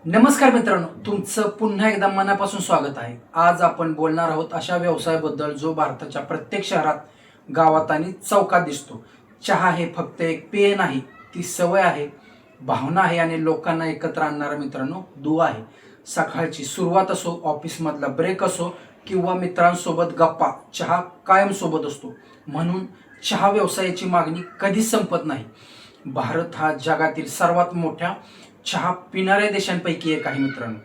नमस्कार मित्रांनो, तुमचं पुन्हा एकदा मनापासून स्वागत आहे। आज आपण बोलणार आहोत अशा व्यवसायाबद्दल जो भारताच्या प्रत्येक शहरात, गावात आणि चौकात दिसतो। चहा हे फक्त एक पेय नाही, ती सवय आहे, भावना आहे आणि लोकांना एकत्र आणणारा मित्रांनो दुवा आहे। सकाळची सुरुवात असो, ऑफिसमधला ब्रेक असो किंवा मित्रांसोबत गप्पा, चहा कायम सोबत असतो। म्हणून चहा व्यवसायाची मागणी कधीच संपत नाही। भारत हा जगातील सर्वात मोठ्या चहा पिणाऱ्या देशांपैकी एक आहे मित्रांनो।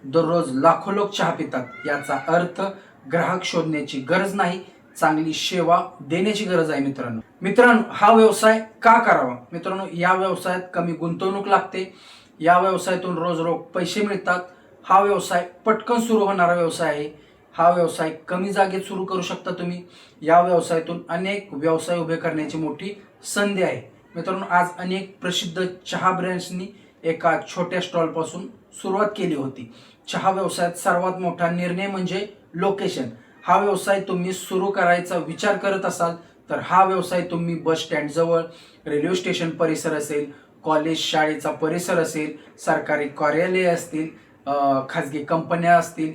दररोज लाखो लोक चहा पितात, याचा अर्थ ग्राहक शोधण्याची गरज नाही, चांगली सेवा देण्याची गरज आहे मित्रांनो हा व्यवसाय का करावा? मित्रांनो, या व्यवसायात कमी गुंतवणूक लागते, या व्यवसायातून रोज रोख पैसे मिळतात, हा व्यवसाय पटकन सुरू होणारा व्यवसाय आहे, हा व्यवसाय कमी जागेत सुरू करू शकता तुम्ही। या व्यवसायातून अनेक व्यवसाय उभे करण्याची मोठी संधी आहे मित्रांनो। आज अनेक प्रसिद्ध चहा ब्रँड्सनी एका छोट्या स्टॉलपासून सुरुवात केली होती। चहा व्यवसायात सर्वात मोठा निर्णय म्हणजे लोकेशन। हा व्यवसाय तुम्ही सुरू करायचा विचार करत असाल तर हा व्यवसाय तुम्ही बस स्टँड जवळ, रेल्वे स्टेशन परिसर असेल, कॉलेज शाळेचा परिसर असेल, सरकारी कार्यालय असतील, खाजगी कंपन्या असतील,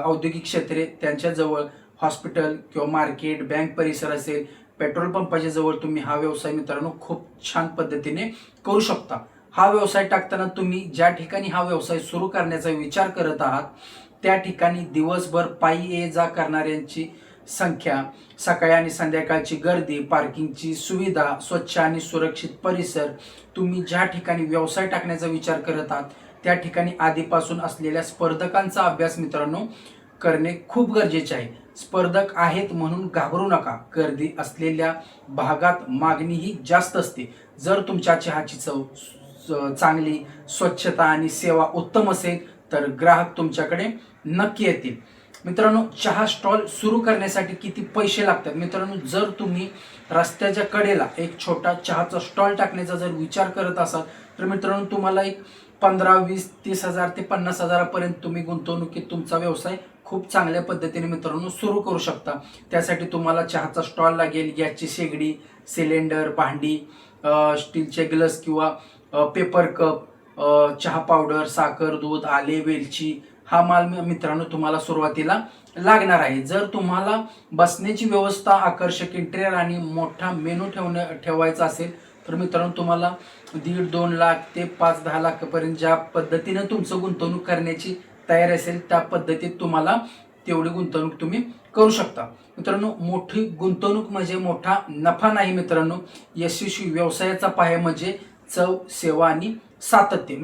औद्योगिक क्षेत्रे त्यांच्या जवळ, हॉस्पिटल किंवा मार्केट, बँक परिसर असेल, पेट्रोल पंपाच्या जवळ तुम्ही हा व्यवसाय मित्रांनो खूप छान पद्धतीने करू शकता। हा व्यवसाय टाकताना तुम्ही ज्या ठिकाणी हा व्यवसाय सुरू करण्याचा विचार करत आहात त्या ठिकाणी दिवसभर पायी ये जा करणाऱ्यांची संख्या, सकाळी आणि संध्याकाळची गर्दी, पार्किंगची सुविधा, स्वच्छ आणि सुरक्षित परिसर, तुम्ही ज्या ठिकाणी व्यवसाय टाकण्याचा विचार करत आहात त्या ठिकाणी आधीपासून असलेल्या स्पर्धकांचा अभ्यास मित्रांनो करणे खूप गरजेचे आहे। स्पर्धक आहेत म्हणून घाबरू नका, गर्दी असलेल्या भागात मागणी ही जास्त असते। जर तुमच्या चहाची चव चांगली, स्वच्छता आणि सेवा उत्तम असेल तर ग्राहक तुमच्याकडे नक्की येतील मित्रांनो। चहा स्टॉल सुरू करण्यासाठी किती पैसे लागतात? मित्रांनो, जर तुम्ही रस्त्याच्या कडेला एक छोटा चहाचा स्टॉल टाकण्याचा जर विचार करत असाल तर मित्रांनो तुम्हाला एक 15, 20, 30,000 ते 50,000पर्यंत तुम्ही गुंतवणुकीत तुमचा व्यवसाय खूप चांगल्या पद्धतीने मित्रांनो सुरू करू शकता। त्यासाठी तुम्हाला चहाचा स्टॉल लागेल, गॅसची शेगडी, सिलेंडर, भांडी, स्टीलचे ग्लास किंवा पेपर कप, चहा पावडर, साखर, दूध, आले, वेलची हा माल मित्रांनो तुम्हाला सुरुवातीला लागणार आहे। जर तुम्हाला बसण्याची व्यवस्था, आकर्षक इंटेरियर आणि मोठा मेनू ठेवायचा असेल तर मित्रांनो तुम्हाला 1.5-2 लाख ते 5-10 लाखापर्यंत ज्या पद्धतीने तुमचं गुंतवणूक करण्याची तयारी असेल त्या पद्धतीत तुम्हाला तेवढी गुंतवणूक तुम्ही करू शकता मित्रांनो। मोठी गुंतवणूक म्हणजे मोठा नफा नाही मित्रांनो। यशस्वी व्यवसायाचा पाया म्हणजे चव, सेवा आणि सातत्य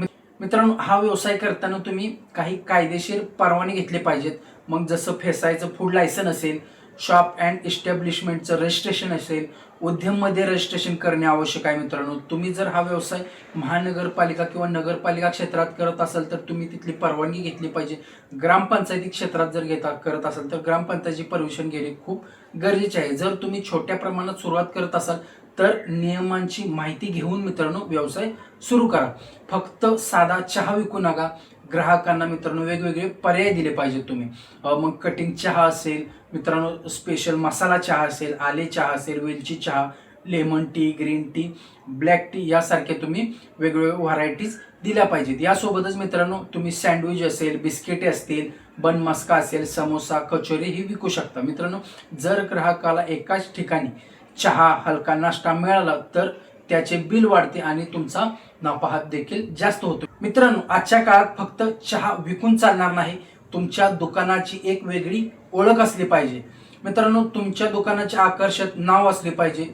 मित्रांनो। हा व्यवसाय करताना तुम्ही काही कायदेशीर परवाने घेतले पाहिजेत। मग जसं फेसायचं फूड लायसन असेल, शॉप अँड इस्टॅब्लिशमेंटचं रजिस्ट्रेशन असेल, उद्यममध्ये रजिस्ट्रेशन करणे आवश्यक आहे मित्रांनो। तुम्ही जर हा व्यवसाय महानगरपालिका किंवा नगरपालिका क्षेत्रात करत असाल तर तुम्ही तिथली परवानगी घेतली पाहिजे। ग्रामपंचायती क्षेत्रात जर करत असाल तर ग्रामपंचायतीची परमिशन घेणे खूप गरजेचे आहे। जर तुम्ही छोट्या प्रमाणात सुरुवात करत असाल तर नियमांची माहिती घेऊन मित्रांनो व्यवसाय सुरू करा। फक्त साधा चहा विकू नका, ग्राहकांना मित्रांनो वेगवेगळे पर्याय दिले पाहिजे तुम्ही। मग कटिंग चहा असेल मित्रांनो, स्पेशल मसाला चहा असेल, आले चहा असेल, वेलची चहा, lemon tea, green tea, black tea यासारखे तुम्ही वेगवेगळे व्हरायटीज दिल्या पाहिजेत। यासोबतच मित्रांनो तुम्ही सँडविच असेल, बिस्किटे असतील, बन मस्का असेल, समोसा, कचोरी ही विकू शकता मित्रांनो। जर ग्राहकाला एकाच ठिकाणी चहा, हलका नाश्ता मिळाला तर त्याचे बिल वाढते आणि तुमचा नफा देखील जास्त होतो मित्रांनो। आजच्या काळात फक्त चहा विकून चालणार नाही, तुमच्या दुकानाची एक वेगळी ओळख असली पाहिजे मित्रांनो। तुमच्या दुकानाचे आकर्षक नाव असले पाहिजे,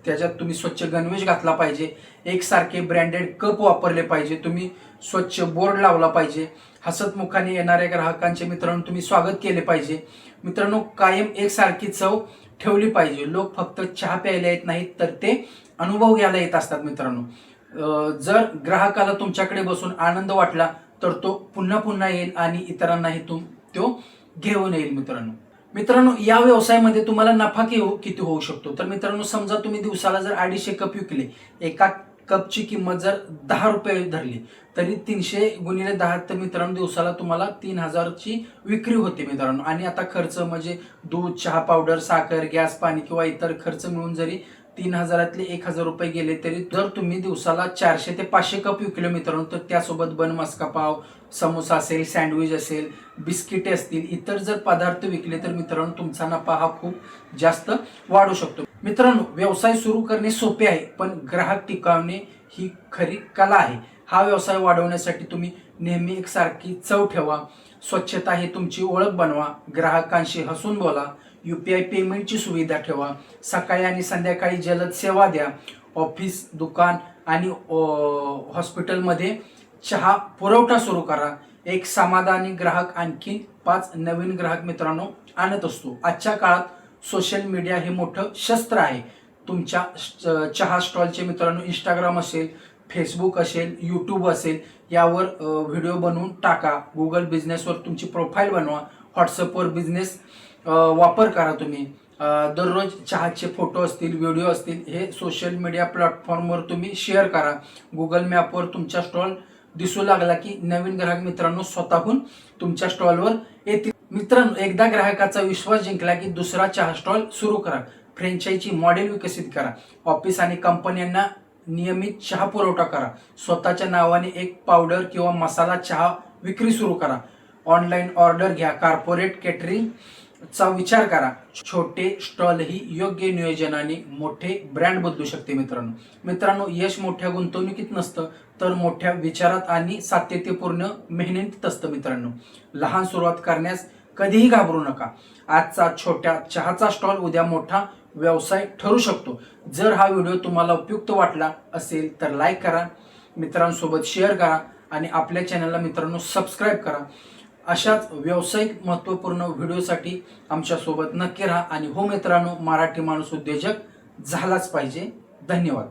त्याच्यात तुम्ही स्वच्छ गणवेश घातला पाहिजे, एकसारखे ब्रँडेड कप वापरले पाहिजे, तुम्ही स्वच्छ बोर्ड लावला पाहिजे, हसतमुखाने येणाऱ्या ग्राहकांचे मित्रांनो तुम्ही स्वागत केले पाहिजे मित्रांनो। कायम एकसारखी चव ठेवली पाहिजे। लोक फक्त चहा प्यायला येत नाहीत तर ते अनुभव घ्यायला येत असतात मित्रांनो। जर ग्राहकाला तुमच्याकडे बसून आनंद वाटला तर तो पुन्हा पुन्हा येईल आणि इतरांनाही तो घेऊन येईल मित्रांनो। या व्यवसायामध्ये तुम्हाला नफा किती होऊ शकतो तर मित्रांनो, समजा तुम्ही दिवसाला जर 250 कप विकले, एका कपची किंमत जर 10 रुपये धरली तरी 300 गुणिले 10 तर मित्रांनो दिवसाला तुम्हाला 3000ची विक्री होते मित्रांनो। आणि आता खर्च म्हणजे दूध, चहा पावडर, साखर, गॅस, पाणी किंवा इतर खर्च मिळून जरी 3,000 1,000 गेले तरी जर तुम्ही दिवसाला 400 ते 500 कप विकले मित्रांनो, तर त्यासोबत बन मस्का पाव, समोसा असेल, सँडविच असेल, बिस्किटे असतील, इतर जर पदार्थ विकले तर मित्रांनो तुमचा नफा हा खूप जास्त वाढू शकतो. मित्रांनो, व्यवसाय सुरू करणे सोपे आहे, पण ग्राहक टिकवणे ही खरी कला आहे. हा व्यवसाय वाढवण्यासाठी तुम्ही नेहमी एकसारखी चव ठेवा, स्वच्छता ही तुमची ओळख बनवा, ग्राहकांशी हसून बोला, UPI पेमेंटची सुविधा ठेवा, सकाळी आणि संध्याकाळी जलद सेवा द्या, ऑफिस, दुकान आणि हॉस्पिटलमध्ये चहा पुरवठा सुरू करा. एक समाधानी ग्राहक आणखी 5 नवीन ग्राहक मित्रांनो आणत असतो. आजच्या काळात सोशल मीडिया हे मोठं शस्त्र आहे. तुमच्या चहा स्टॉलचे मित्रांनो इंस्टाग्राम असेल, फेसबुक असेल, यूट्यूब असेल, यावर व्हिडिओ बनवून टाका. गुगल बिझनेसवर तुमची प्रोफाईल बनवा. व्हॉट्सअपवर बिझनेस वापर करा तुम्ही. दररोज चहाचे फोटो असतील, व्हिडिओ असतील, हे सोशल मीडिया प्लॅटफॉर्मवर तुम्ही शेअर करा. गुगल मॅपवर तुमचा स्टॉल दिसू लागला की नवीन ग्राहक मित्रांनो स्वतःहून तुमच्या स्टॉलवर येतील. मित्रांनो, एकदा ग्राहकाचा विश्वास जिंकला की दुसरा चहा स्टॉल सुरू करा. फ्रँचायझी मॉडेल विकसित करा. ऑफिस आणि कंपन्यांना नियमित चहा पुरवठा करा. स्वतःच्या नावाने एक पावडर किंवा मसाला चहा विक्री सुरू करा. ऑनलाईन ऑर्डर घ्या. कॉर्पोरेट केटरिंग चा विचार करा. छोटे स्टॉल ही योग्य नियोजनाने मोठे ब्रँड बदलू शकते. मित्रांनो, यश मोठ्या गुंतवणुकीत नसतं, तर मोठ्या विचारात आणि सातत्यपूर्ण मेहनतीत असतं. मित्रांनो, लहान सुरुवात करण्यास कधीही घाबरू नका. आजचा छोट्या चहाचा स्टॉल उद्या मोठा व्यवसाय ठरू शकतो. जर हा व्हिडिओ तुम्हाला उपयुक्त वाटला असेल तर लाईक करा, मित्रांसोबत शेअर करा आणि आपल्या चॅनलला मित्रांनो सबस्क्राईब करा. अशाच व्यावसायिक महत्त्वपूर्ण व्हिडिओसाठी आमच्यासोबत नक्की राहा. आणि हो मित्रांनो, मराठी माणूस उद्योजक झालाच पाहिजे. धन्यवाद.